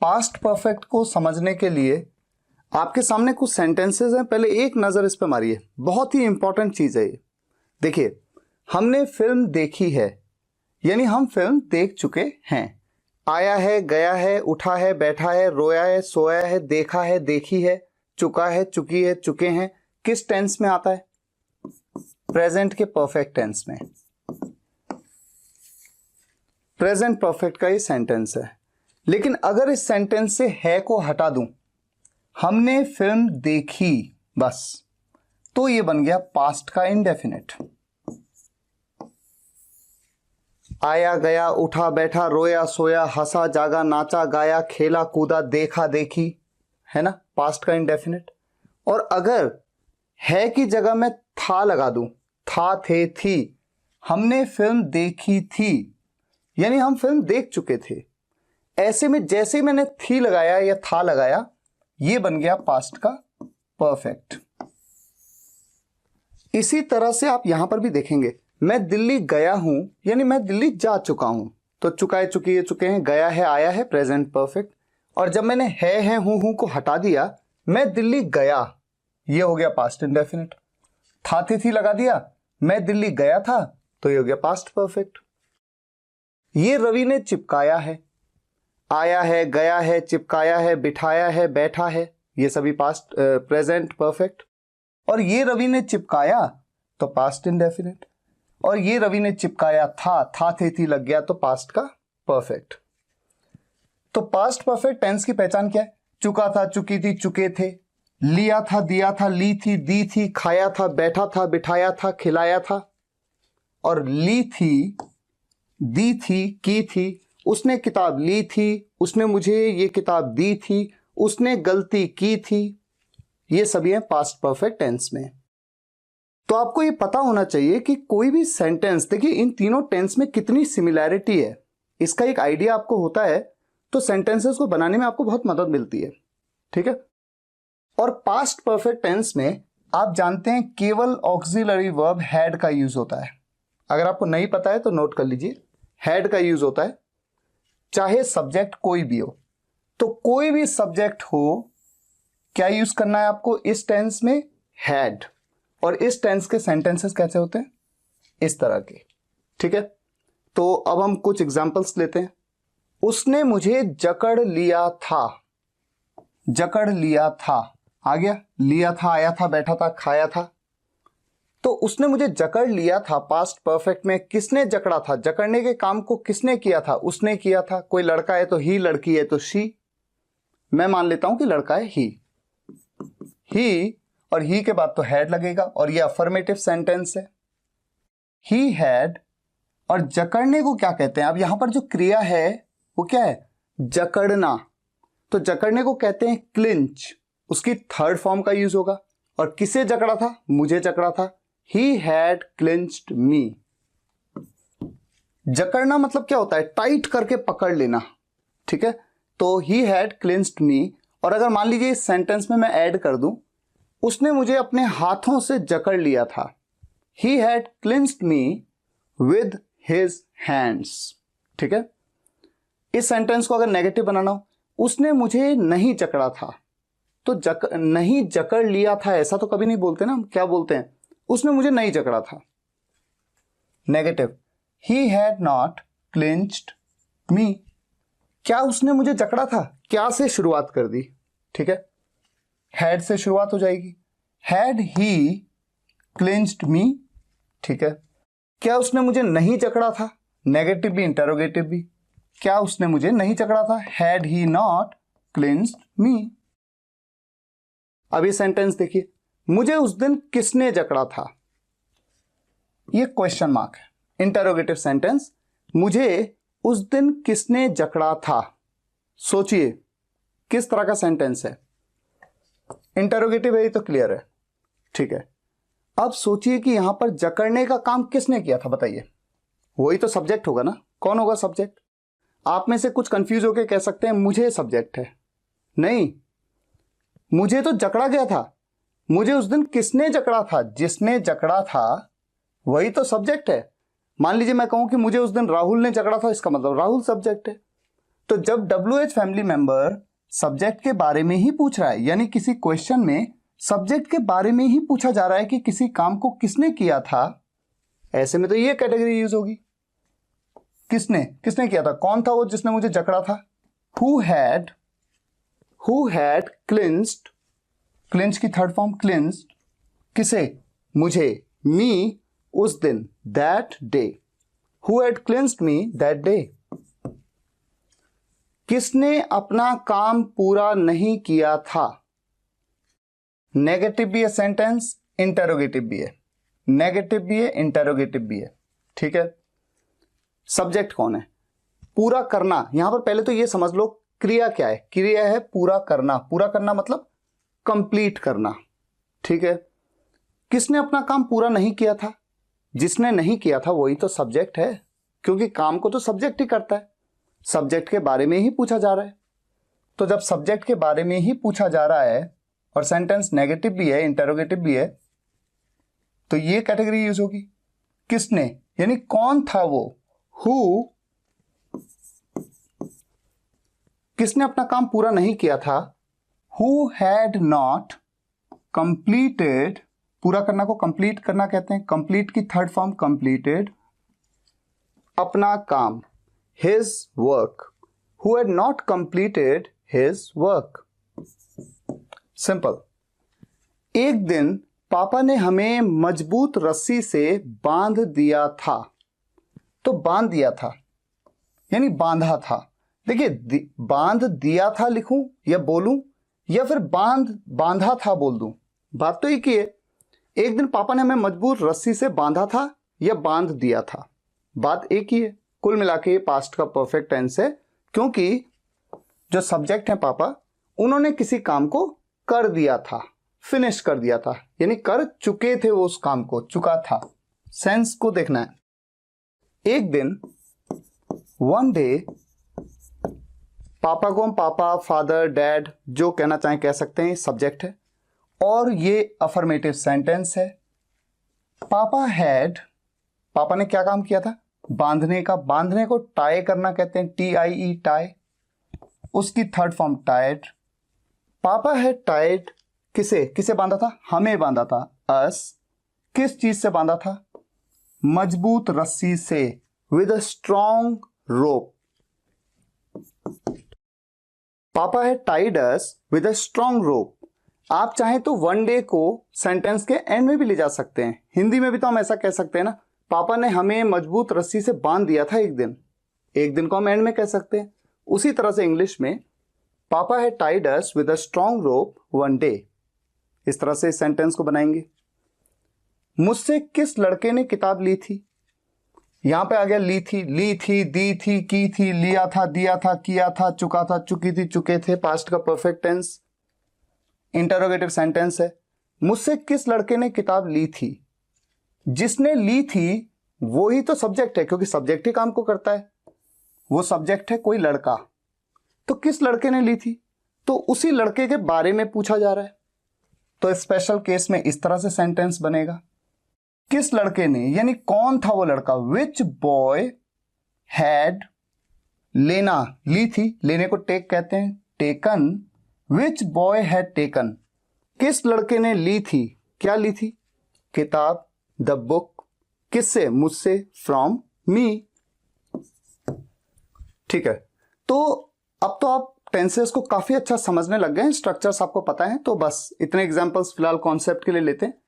Past perfect को समझने के लिए आपके सामने कुछ सेंटेंसेस हैं, पहले एक नज़र इस पे मारिए, बहुत ही इंपॉर्टेंट चीज़ है ये। देखिए, हमने फिल्म देखी है यानी हम फिल्म देख चुके हैं। आया है, गया है, उठा है, बैठा है, रोया है, सोया है, देखा है, देखी है, चुका है, चुकी है, चुके हैं, किस टेंस में आता है? प्रेजेंट के परफेक्ट टेंस में। प्रेजेंट परफेक्ट का ये सेंटेंस है। लेकिन अगर इस सेंटेंस से है को हटा दूं, हमने फिल्म देखी बस, तो ये बन गया पास्ट का इंडेफिनिट। आया, गया, उठा, बैठा, रोया, सोया, हंसा, जागा, नाचा, गाया, खेला, कूदा, देखा, देखी, है ना, पास्ट का इंडेफिनिट। और अगर है की जगह मैं था लगा दूं, था, थे, थी, हमने फिल्म देखी थी, यानी हम फिल्म देख चुके थे। ऐसे में जैसे ही मैंने थी लगाया या था लगाया, ये बन गया पास्ट का परफेक्ट। इसी तरह से आप यहां पर भी देखेंगे, मैं दिल्ली गया हूं यानी मैं दिल्ली जा चुका हूं, तो चुका है, चुकी है, चुके हैं, गया है, आया है, प्रेजेंट परफेक्ट। और जब मैंने है, हूं को हटा दिया, मैं दिल्ली गया, ये हो गया पास्ट इंडेफिनिट। था, थी लगा दिया, मैं दिल्ली गया था, तो ये हो गया पास्ट परफेक्ट। ये रवि ने चिपकाया है, आया है, गया है, चिपकाया है, बिठाया है, बैठा है, ये सभी पास्ट प्रेजेंट परफेक्ट। और ये रवि ने चिपकाया तो पास्ट इंडेफिनिट। और ये रवि ने चिपकाया था, थे, थी लग गया तो पास्ट का परफेक्ट। तो पास्ट परफेक्ट टेंस की पहचान क्या है? चुका था, चुकी थी, चुके थे, लिया था, दिया था, ली थी, दी थी, खाया था, बैठा था, बिठाया था, खिलाया था। और ली थी, दी थी, की थी, उसने किताब ली थी, उसने मुझे ये किताब दी थी, उसने गलती की थी, ये सभी हैं पास्ट परफेक्ट टेंस में। तो आपको ये पता होना चाहिए कि कोई भी सेंटेंस, देखिए इन तीनों टेंस में कितनी सिमिलैरिटी है, इसका एक आइडिया आपको होता है तो सेंटेंसेस को बनाने में आपको बहुत मदद मिलती है, ठीक है। और पास्ट परफेक्ट टेंस में आप जानते हैं केवल ऑक्सिलरी वर्ब हैड का यूज होता है। अगर आपको नहीं पता है तो नोट कर लीजिए, हैड का यूज होता है, चाहे सब्जेक्ट कोई भी हो। तो कोई भी सब्जेक्ट हो, क्या यूज करना है आपको इस टेंस में? हैड। और इस टेंस के सेंटेंसेस कैसे होते हैं? इस तरह के, ठीक है। तो अब हम कुछ एग्जांपल्स लेते हैं। उसने मुझे जकड़ लिया था, जकड़ लिया था, आ गया, लिया था, आया था, बैठा था, खाया था। तो उसने मुझे जकड़ लिया था पास्ट परफेक्ट में किसने जकड़ा था? जकड़ने के काम को किसने किया था? उसने किया था। कोई लड़का है तो ही, लड़की है तो शी। मैं मान लेता हूं कि लड़का है ही, और ही के बाद तो हैड लगेगा, और ये अफर्मेटिव सेंटेंस है। He had. और जकड़ने को क्या कहते हैं? अब यहां पर जो क्रिया है वो क्या है? जकड़ना। तो जकड़ने को कहते हैं क्लिंच, उसकी थर्ड फॉर्म का यूज होगा। और किसे जकड़ा था? मुझे जकड़ा था। He had clinched me। जकड़ना मतलब क्या होता है? टाइट करके पकड़ लेना, ठीक है। तो he had clinched me। और अगर मान लीजिए इस सेंटेंस में मैं ऐड कर दूं, उसने मुझे अपने हाथों से जकड़ लिया था। He had clinched me with his hands, ठीक है। इस सेंटेंस को अगर नेगेटिव बनाना हो, उसने मुझे नहीं जकड़ा था, तो नहीं जकड़ लिया था ऐसा तो कभी नहीं बोलते ना, हम क्या बोलते हैं? उसने मुझे नहीं जकड़ा था। Negative, he had not clinched me. क्या उसने मुझे जकड़ा था? क्या से शुरुआत कर दी, ठीक है, हैड से शुरुआत हो जाएगी। हैड ही क्लिंच्ड मी, ठीक है। क्या उसने मुझे नहीं जकड़ा था? नेगेटिव भी, इंटरोगेटिव भी। क्या उसने मुझे नहीं जकड़ा था? हैड ही नॉट क्लिंच्ड मी। अब ये सेंटेंस देखिए, मुझे उस दिन किसने जकड़ा था? ये क्वेश्चन मार्क है, इंटरोगेटिव सेंटेंस। मुझे उस दिन किसने जकड़ा था? सोचिए किस तरह का सेंटेंस है। इंटरोगेटिव है, ये तो क्लियर है, ठीक है। अब सोचिए कि यहां पर जकड़ने का काम किसने किया था? बताइए, वही तो सब्जेक्ट होगा ना। कौन होगा सब्जेक्ट? आप में से कुछ कंफ्यूज होकर कह सकते हैं मुझे सब्जेक्ट है। नहीं, मुझे तो जकड़ा गया था। मुझे उस दिन किसने जकड़ा था? जिसने जकड़ा था वही तो सब्जेक्ट है। मान लीजिए मैं कहूं कि मुझे उस दिन राहुल ने जकड़ा था, इसका मतलब राहुल सब्जेक्ट है। तो जब WH फैमिली मेंबर सब्जेक्ट के बारे में ही पूछ रहा है, यानी किसी क्वेश्चन में सब्जेक्ट के बारे में ही पूछा जा रहा है कि किसी काम को किसने किया था, ऐसे में तो ये कैटेगरी यूज होगी। किसने किया था, कौन था वो जिसने मुझे जकड़ा था। हु हैड क्लिंस्ड, क्लिंच की थर्ड फॉर्म क्लिंस्ड, किसे, मुझे, मी, उस दिन, that day. Who had clinched me that day. किसने अपना काम पूरा नहीं किया था। नेगेटिव भी है सेंटेंस, इंटेरोगेटिव भी है, नेगेटिव भी है, इंटेरोगेटिव भी है, ठीक है। सब्जेक्ट कौन है, पूरा करना। यहां पर पहले तो ये समझ लो क्रिया क्या है, क्रिया है पूरा करना। पूरा करना मतलब कंप्लीट करना, ठीक है। किसने अपना काम पूरा नहीं किया था, जिसने नहीं किया था वही तो सब्जेक्ट है, क्योंकि काम को तो सब्जेक्ट ही करता है। सब्जेक्ट के बारे में ही पूछा जा रहा है, तो जब सब्जेक्ट के बारे में ही पूछा जा रहा है और सेंटेंस नेगेटिव भी है, इंटेरोगेटिव भी है, तो ये कैटेगरी यूज होगी। किसने यानी कौन था वो, हु, किसने अपना काम पूरा नहीं किया था। हु हैड नॉट कंप्लीटेड, पूरा करना को कंप्लीट करना कहते हैं, कंप्लीट की थर्ड फॉर्म कंप्लीटेड, अपना काम, his work. Who had not completed his work. Simple. एक दिन पापा ने हमें मजबूत रस्सी से बांध दिया था। तो बांध दिया था यानी बांधा था। देखिए बांध दिया था लिखूं या बोलूं या फिर बांधा था बोल दूं, बात तो एक ही है। एक दिन पापा ने हमें मजबूत रस्सी से बांधा था या बांध दिया था, बात एक ही है। कुल मिला के पास्ट का परफेक्ट टेंस है, क्योंकि जो सब्जेक्ट है पापा, उन्होंने किसी काम को कर दिया था, फिनिश कर दिया था, यानी कर चुके थे वो उस काम को, चुका था। सेंस को देखना है। एक दिन, वन डे, पापा को हम पापा, फादर, डैड जो कहना चाहें कह सकते हैं, सब्जेक्ट है और ये अफर्मेटिव सेंटेंस है। पापा हैड, पापा ने क्या काम किया था, बांधने का। बांधने को टाई करना कहते हैं, TIE टाई, उसकी थर्ड फॉर्म टाइड। पापा हैड टाइड, किसे बांधा था, हमें बांधा था, अस। किस चीज से बांधा था, मजबूत रस्सी से, विद अ स्ट्रॉन्ग रोप। पापा had tied us with a strong rope. आप चाहें तो वन डे को सेंटेंस के एंड में भी ले जा सकते हैं। हिंदी में भी तो हम ऐसा कह सकते हैं ना, पापा ने हमें मजबूत रस्सी से बांध दिया था एक दिन। एक दिन को हम एंड में कह सकते हैं। उसी तरह से इंग्लिश में papa had tied us with a strong rope one day, इस तरह से इस सेंटेंस को बनाएंगे। मुझसे किस लड़के ने किताब ली थी। यहां पे आ गया ली थी, दी थी, की थी, लिया था, दिया था, किया था, चुका था, चुकी थी, चुके थे, पास्ट का परफेक्ट टेंस, इंटरोगेटिव सेंटेंस है। मुझसे किस लड़के ने किताब ली थी, जिसने ली थी वो ही तो सब्जेक्ट है, क्योंकि सब्जेक्ट ही काम को करता है। वो सब्जेक्ट है कोई लड़का, तो किस लड़के ने ली थी, तो उसी लड़के के बारे में पूछा जा रहा है। तो स्पेशल केस में इस तरह से सेंटेंस बनेगा, किस लड़के ने यानी कौन था वो लड़का। विच बॉय हैड, लेना, ली थी, लेने को टेक कहते हैं, taken. Which boy had taken, किस लड़के ने ली थी, क्या ली थी, किताब, द बुक। किससे, मुझसे, फ्रॉम मी। ठीक है, तो अब तो आप टेंसेस को काफी अच्छा समझने लग गए हैं, स्ट्रक्चर्स आपको पता है। तो बस इतने एग्जांपल्स फिलहाल कॉन्सेप्ट के लिए लेते हैं।